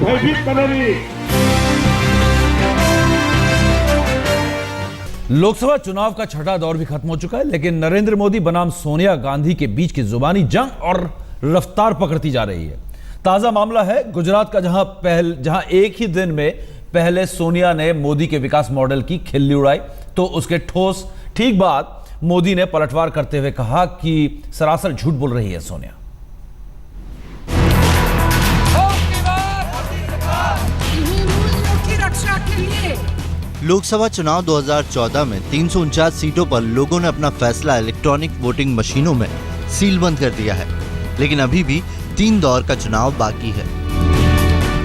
भयभीत बनेगी। लोकसभा चुनाव का छठा दौर भी खत्म हो चुका है, लेकिन नरेंद्र मोदी बनाम सोनिया गांधी के बीच की जुबानी जंग और रफ्तार पकड़ती जा रही है। ताजा मामला है गुजरात का, जहां एक ही दिन में पहले सोनिया ने मोदी के विकास मॉडल की खिल्ली उड़ाई, तो उसके ठोस ठीक बाद मोदी ने पलटवार करते हुए कहा कि सरासर झूठ बोल रही है सोनिया। लोकसभा चुनाव 2014 में 349 सीटों पर लोगों ने अपना फैसला इलेक्ट्रॉनिक वोटिंग मशीनों में सीलबंद कर दिया है, लेकिन अभी भी 3 दौर का चुनाव बाकी है।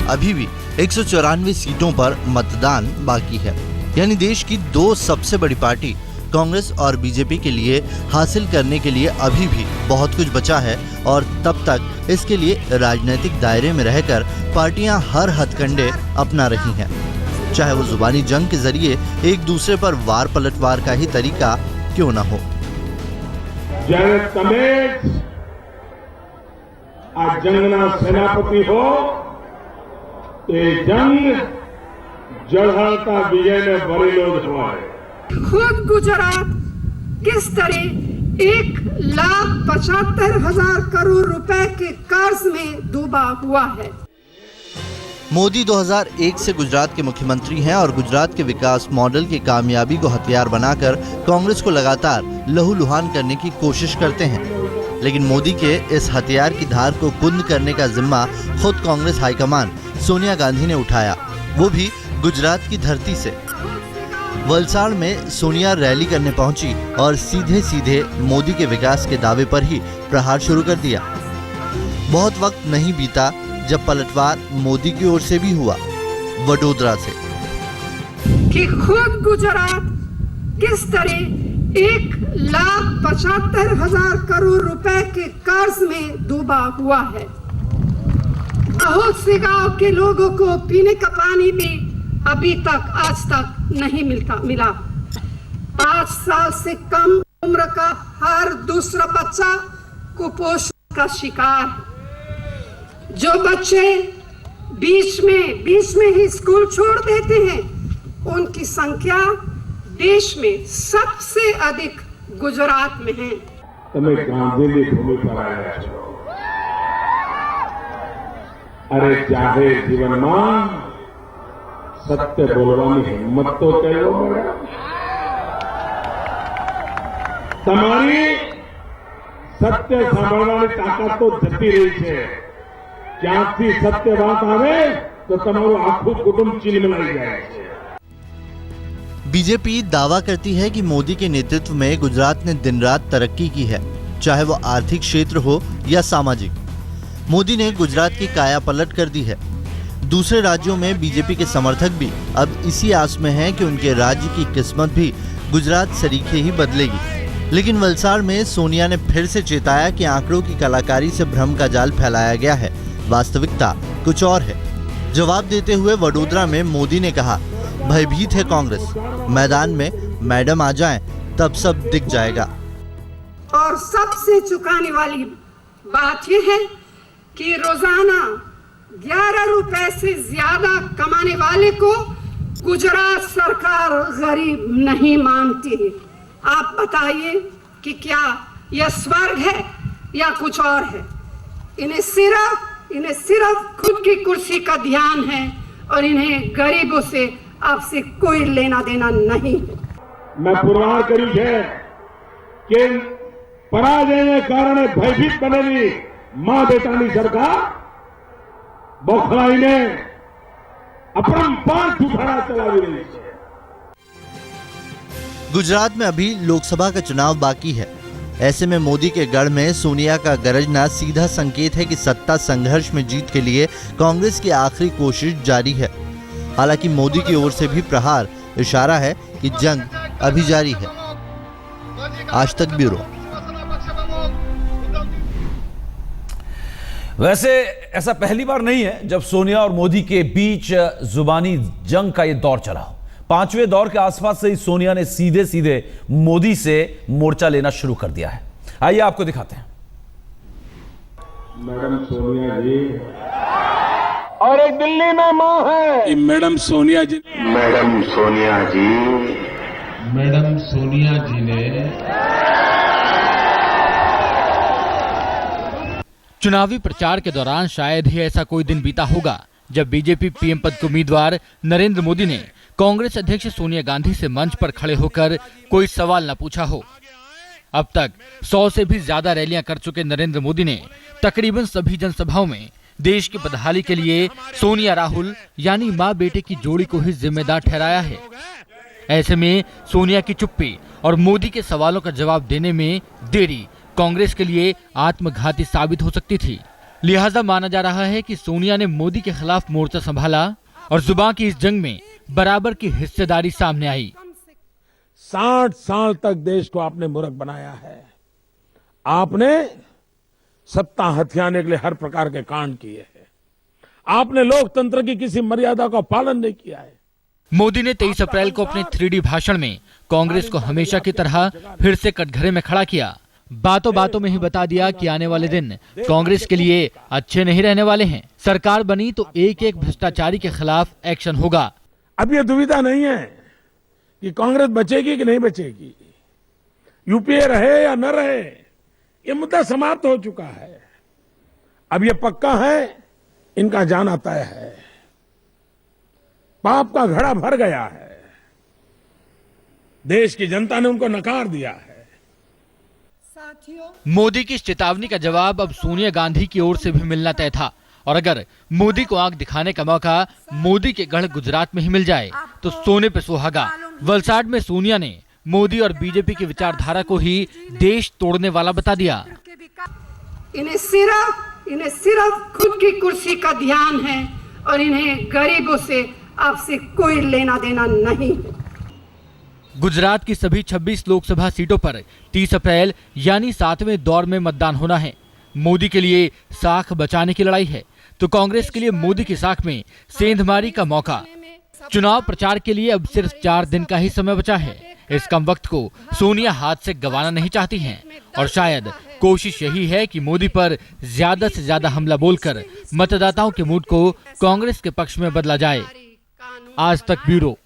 अभी भी 194 सीटों पर मतदान बाकी है, यानी देश की 2 सबसे बड़ी पार्टी कांग्रेस और बीजेपी के लिए हासिल करने के लिए अभी भी बहुत कुछ बचा है, और तब तक इसके लिए राजनीतिक दायरे में रहकर पार्टियां हर हथकंडे अपना रही हैं, चाहे वो जुबानी जंग के जरिए एक दूसरे पर वार पलटवार का ही तरीका क्यों न हो। જ્યારે તમે આ જંગના સેનાપતિ हो તે જંગ જળહળતા વિજયને ભરેલો જ હોય। खुद गुजरात किस तरह 1,75,000 करोड़ रुपए के कर्ज में डूबा हुआ है। मोदी 2001 से गुजरात के मुख्यमंत्री हैं और गुजरात के विकास मॉडल की कामयाबी को हथियार बनाकर कांग्रेस को लगातार लहूलुहान करने की कोशिश करते हैं, लेकिन मोदी के इस हथियार की धार को कुंद करने का जिम्मा खुद कांग्रेस हाईकमान सोनिया गांधी ने उठाया, वो भी गुजरात की धरती से। वलसाड़ में सोनिया रैली करने पहुंची और सीधे सीधे मोदी के विकास के दावे पर ही प्रहार शुरू कर दिया। बहुत वक्त नहीं बीता जब पलटवार मोदी की ओर से भी हुआ, वडोदरा से। कि खुद गुजरात किस तरह 1,75,000 करोड़ रुपए के कर्ज में डूबा हुआ है। बहुत से गांव के लोगों को पीने का पानी भी अभी तक आज तक नहीं मिला। 5 साल से कम उम्र का हर दूसरा बच्चा कुपोषण का शिकार है। जो बच्चे बीच में ही स्कूल छोड़ देते हैं, उनकी संख्या देश में सबसे अधिक गुजरात में है। તમે ગાંધીની ભૂમિ પર આવ્યા છો। અરે જાહેર જીવનમાં સત્ય બોલવાની હિંમત તો કયો મળે। તમારી સત્ય સાંભળવાની તાકાત તો જતી રહી છે। ક્યાંથી સત્ય વાત આવે તો તમારું આખું કુટુંબ ચીલમલાઈ જાય છે। बीजेपी दावा करती है कि मोदी के नेतृत्व में गुजरात ने दिन रात तरक्की की है, चाहे वो आर्थिक क्षेत्र हो या सामाजिक। मोदी ने गुजरात की काया पलट कर दी है। दूसरे राज्यों में बीजेपी के समर्थक भी अब इसी आस में हैं कि उनके राज्य की किस्मत भी गुजरात सरीखे ही बदलेगी। लेकिन वलसाड़ में सोनिया ने फिर से चेताया कि आंकड़ों की कलाकारी से भ्रम का जाल फैलाया गया है, वास्तविकता कुछ और है। जवाब देते हुए वडोदरा में मोदी ने कहा, भयभीत है कांग्रेस, मैदान में मैडम आ जाएं तब सब दिख जाएगा। और सबसे चुकाने वाली बात यह है कि रोजाना 11 रुपए से ज्यादा कमाने वाले को गुजरात सरकार गरीब नहीं मानती। आप बताइए कि क्या यह स्वर्ग है या कुछ और है। इन्हें सिर्फ खुद की कुर्सी का ध्यान है और इन्हें गरीबों से आपसे कोई लेना देना नहीं है। मैं पुरवार કર્યું છે કે પરાજયને કારણે ભયભીત બનેલી મા બેટાની સરકાર બોખલાઈને अपरंपार झूठाड़ा चलावी रही है। गुजरात में अभी लोकसभा का चुनाव बाकी है। ऐसे में मोदी के गढ़ में सोनिया का गरजना सीधा संकेत है कि सत्ता संघर्ष में जीत के लिए कांग्रेस की आखिरी कोशिश जारी है। हालांकि मोदी की ओर से भी प्रहार इशारा है कि जंग अभी जारी है। आज तक ब्यूरो। वैसे ऐसा पहली बार नहीं है जब सोनिया और मोदी के बीच जुबानी जंग का यह दौर चला हो। 5वें दौर के आसपास से ही सोनिया ने सीधे सीधे मोदी से मोर्चा लेना शुरू कर दिया है। आइए आपको दिखाते हैं। मैडम सोनिया जी, और एक दिल्ली में मां है। मैडम सोनिया जी ने चुनावी प्रचार के दौरान शायद ही ऐसा कोई दिन बीता होगा जब बीजेपी पीएम पद के उम्मीदवार नरेंद्र मोदी ने कांग्रेस अध्यक्ष सोनिया गांधी से मंच पर खड़े होकर कोई सवाल न पूछा हो। अब तक 100 से भी ज्यादा रैलियां कर चुके नरेंद्र मोदी ने तकरीबन सभी जनसभाओं में देश की बदहाली के लिए सोनिया राहुल यानी मां बेटे की जोड़ी को ही जिम्मेदार ठहराया है। ऐसे में सोनिया की चुप्पी और मोदी के सवालों का जवाब देने में देरी कांग्रेस के लिए आत्मघाती साबित हो सकती थी। लिहाजा माना जा रहा है कि सोनिया ने मोदी के खिलाफ मोर्चा संभाला और जुबान की इस जंग में बराबर की हिस्सेदारी सामने आई। 60 साल तक देश को आपने मूर्ख बनाया है। आपने सत्ता हथियाने के लिए हर प्रकार के कांड किए हैं। आपने लोकतंत्र की किसी मर्यादा का पालन नहीं किया है। मोदी ने 23 अप्रैल को अपने 3D भाषण में कांग्रेस को हमेशा की तरह फिर से कटघरे में खड़ा किया। बातों बातों में ही बता दिया कि आने वाले दिन कांग्रेस के लिए अच्छे नहीं रहने वाले हैं। सरकार बनी तो एक एक भ्रष्टाचारी के खिलाफ एक्शन होगा। अब ये दुविधा नहीं है कि कांग्रेस बचेगी कि नहीं बचेगी, यूपीए रहे या न रहे, ये मुद्दा समाप्त हो चुका है। अब ये पक्का है, इनका जाना तय है। पाप का घड़ा भर गया है। देश की जनता ने उनको नकार दिया है। मोदी की इस चेतावनी का जवाब अब सोनिया गांधी की ओर से भी मिलना तय था और अगर मोदी को आंख दिखाने का मौका मोदी के गढ़ गुजरात में ही मिल जाए तो सोने पे सुहागा। वलसाड में सोनिया ने मोदी और बीजेपी की विचारधारा को ही देश तोड़ने वाला बता दिया। इन्हें सिर्फ खुद की कुर्सी का ध्यान है और इन्हें गरीबों से आपसे कोई लेना देना नहीं है। गुजरात की सभी 26 लोकसभा सीटों पर 30 अप्रैल यानी 7वें दौर में मतदान होना है। मोदी के लिए साख बचाने की लड़ाई है तो कांग्रेस के लिए मोदी की साख में सेंधमारी का मौका। चुनाव प्रचार के लिए अब सिर्फ 4 दिन का ही समय बचा है। इस कम वक्त को सोनिया हाथ से गंवाना नहीं चाहती हैं और शायद कोशिश यही है कि मोदी पर ज्यादा से ज्यादा हमला बोलकर मतदाताओं के मूड को कांग्रेस के पक्ष में बदला जाए। आज तक ब्यूरो।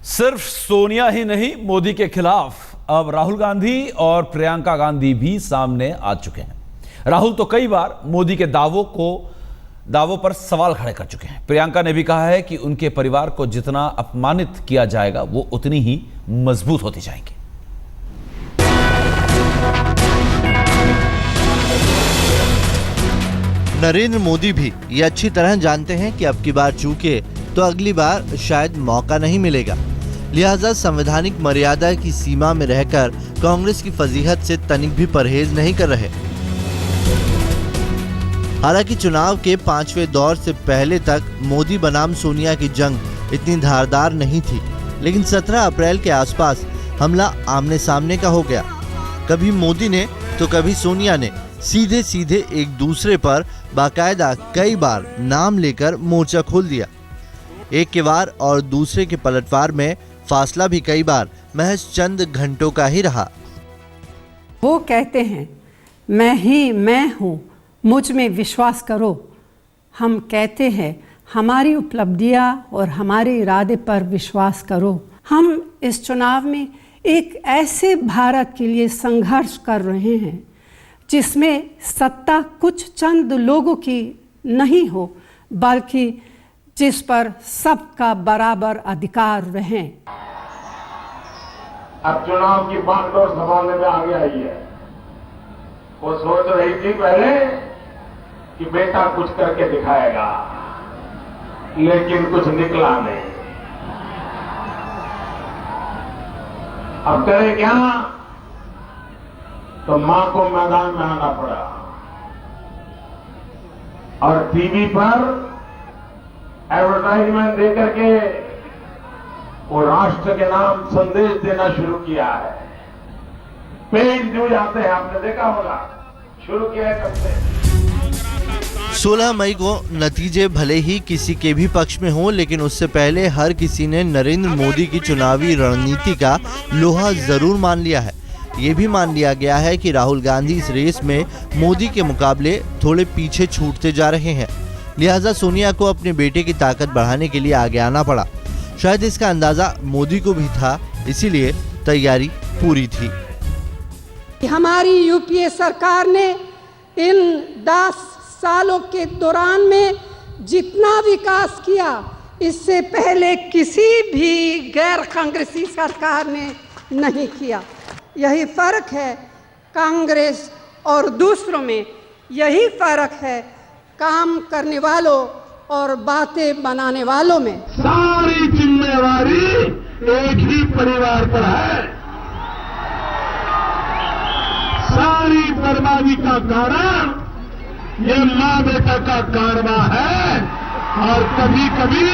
सिर्फ सोनिया ही नहीं, मोदी के खिलाफ अब राहुल गांधी और प्रियंका गांधी भी सामने आ चुके हैं। राहुल तो कई बार मोदी के दावों पर सवाल खड़े कर चुके हैं। प्रियंका ने भी कहा है कि उनके परिवार को जितना अपमानित किया जाएगा वो उतनी ही मजबूत होती जाएंगी। नरेंद्र मोदी भी ये अच्छी तरह जानते हैं कि अब की बार चूके तो अगली बार शायद मौका नहीं मिलेगा। लिहाजा संवैधानिक मर्यादा की सीमा में रहकर कांग्रेस की फजीहत से तनिक भी परहेज नहीं कर रहे। हालांकि चुनाव के 5वें दौर से पहले तक मोदी बनाम सोनिया की जंग इतनी धारदार नहीं थी, लेकिन 17 अप्रैल के आसपास हमला आमने सामने का हो गया। कभी मोदी ने तो कभी सोनिया ने सीधे सीधे एक दूसरे पर बाकायदा कई बार नाम लेकर मोर्चा खोल दिया। एक के वार और दूसरे के पलटवार में फासला भी कई बार महज चंद घंटों का ही रहा। वो कहते हैं मैं ही मैं हूँ, मुझ में विश्वास करो। हम कहते हैं हमारी उपलब्धियाँ और हमारे इरादे पर विश्वास करो। हम इस चुनाव में एक ऐसे भारत के लिए संघर्ष कर रहे हैं जिसमें सत्ता कुछ चंद लोगों की नहीं हो, बल्कि जिस पर सबका बराबर अधिकार रहे। अब चुनाव की बागडोर संभालने में आगे आई है। वो सोच रही थी पहले कि बेटा कुछ करके दिखाएगा, लेकिन कुछ निकला नहीं। अब करे क्या? तो मां को मैदान में आना पड़ा और टीवी पर एडवर्टाइजमेंट देकर के वो राष्ट्र के नाम संदेश देना शुरू किया है। पेज जो जाते हैं, आपने देखा होगा, शुरू किया है कब से। 16 मई को नतीजे भले ही किसी के भी पक्ष में हो, लेकिन उससे पहले हर किसी ने नरेंद्र मोदी की चुनावी रणनीति का लोहा जरूर मान लिया है। ये भी मान लिया गया है कि राहुल गांधी इस रेस में मोदी के मुकाबले थोड़े पीछे छूटते जा रहे हैं, लिहाजा सोनिया को अपने बेटे की ताकत बढ़ाने के लिए आगे आना पड़ा। शायद इसका अंदाजा मोदी को भी था, इसीलिए तैयारी पूरी थी। हमारी यूपीए सरकार ने इन 10 सालों के दौरान में जितना विकास किया, इससे पहले किसी भी गैर कांग्रेसी सरकार ने नहीं किया। यही फर्क है कांग्रेस और दूसरों में, यही फर्क है काम करने वालों और बातें बनाने वालों में। सारी जिम्मेवारी एक ही परिवार पर है। सारी बर्बादी का कारण ये माँ बेटा का कारवा है और कभी कभी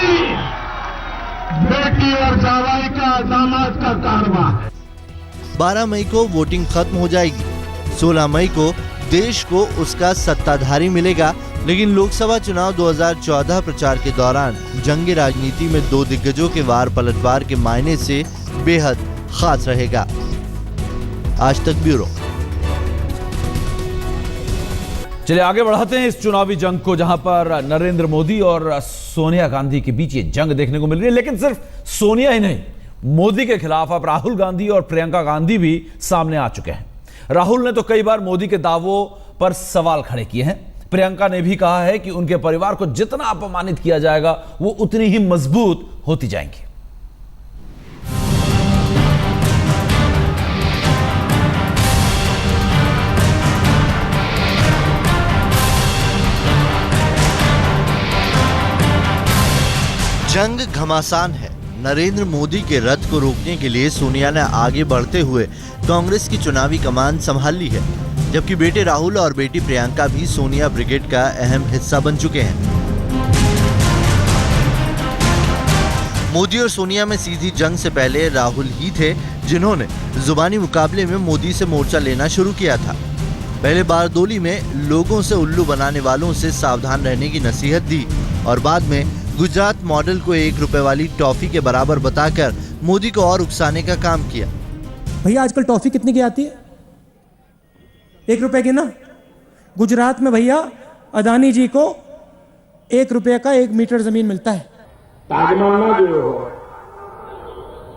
बेटी और जावाई का, दामाद का कारवा है। 12 मई को वोटिंग खत्म हो जाएगी। 16 मई को देश को उसका सत्ताधारी मिलेगा, लेकिन लोकसभा चुनाव 2014 प्रचार के दौरान जंगी राजनीति में दो दिग्गजों के वार पलटवार के मायने से बेहद खास रहेगा। आज तक ब्यूरो। चलिए आगे बढ़ाते हैं इस चुनावी जंग को, जहां पर नरेंद्र मोदी और सोनिया गांधी के बीच ये जंग देखने को मिल रही है। लेकिन सिर्फ सोनिया ही नहीं, मोदी के खिलाफ अब राहुल गांधी और प्रियंका गांधी भी सामने आ चुके हैं। राहुल ने तो कई बार मोदी के दावों पर सवाल खड़े किए हैं। प्रियंका ने भी कहा है कि उनके परिवार को जितना अपमानित किया जाएगा वो उतनी ही मजबूत होती जाएंगी। जंग घमासान है। नरेंद्र मोदी के रथ को रोकने के लिए सोनिया ने आगे बढ़ते हुए कांग्रेस की चुनावी कमान संभाल ली है, जबकि बेटे राहुल और बेटी प्रियंका भी सोनिया ब्रिगेड का अहम हिस्सा बन चुके हैं। मोदी और सोनिया में सीधी जंग से पहले राहुल ही थे जिन्होंने जुबानी मुकाबले में मोदी से मोर्चा लेना शुरू किया था। पहले बारदोली में लोगों से उल्लू बनाने वालों से सावधान रहने की नसीहत दी और बाद में गुजरात मॉडल को 1 रुपए वाली टॉफी के बराबर बताकर मोदी को और उकसाने का काम किया। भैया आजकल टॉफी कितने की आती है? 1 रुपए की ना। गुजरात में भैया अदानी जी को 1 रुपए का 1 मीटर जमीन मिलता है। ताजमहल ना जो हो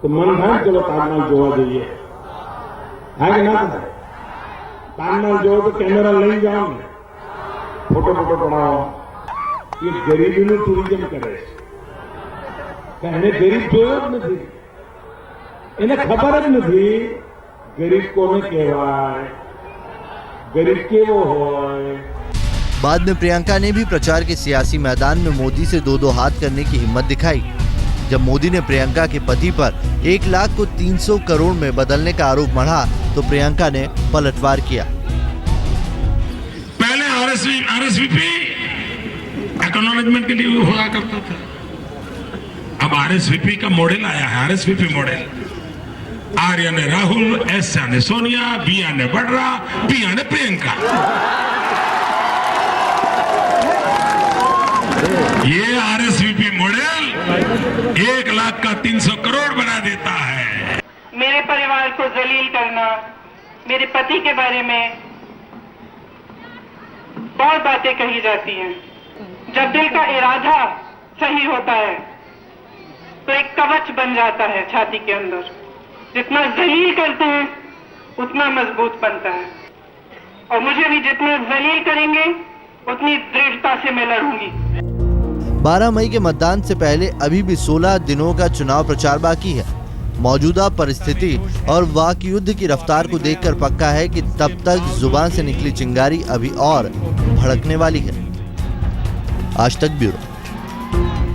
तो मन है, चलो ताजमहल जोड़ा जाइए, है कि ना? ताजमहल जो तो कैमरा ले जाओ, फोटो बनाओ। ये गरीबी में टूरिज्म करे, कहने गरीब जो नहीं, इन्हें खबर नहीं गरीब को में कहवाय, गरीब के वो हो। बाद में प्रियंका ने भी प्रचार के सियासी मैदान में मोदी से 2-2 हाथ करने की हिम्मत दिखाई। जब मोदी ने प्रियंका के पति पर 1 लाख को 300 करोड़ में बदलने का आरोप मढ़ा तो प्रियंका ने पलटवार किया। पहले आरएसवीपी एक्नॉलेजमेंट के लिए हुआ करता था, अब आरएसवीपी का मॉडल आया है, आरएसवीपी मॉडल। आर यानी राहुल, एस यानी सोनिया, बी यानी बड़रा, पी यानी प्रियंका। ये आरएसवीपी मॉडल 1 लाख का 300 करोड़ बना देता है। मेरे परिवार को जलील करना, मेरे पति के बारे में बहुत बातें कही जाती हैं। जब दिल का इरादा सही होता है तो एक कवच बन जाता है छाती के अंदर। जितना जलील करते हैं उतना मजबूत बनता है, और मुझे भी जितना जलील करेंगे उतनी दृढ़ता से मैं लड़ूंगी। 12 मई के मतदान से पहले अभी भी 16 दिनों का चुनाव प्रचार बाकी है। मौजूदा परिस्थिति और वाक युद्ध की रफ्तार को देखकर पक्का है कि तब तक जुबान से निकली चिंगारी अभी और भड़कने वाली है। आज तक ब्यूरो।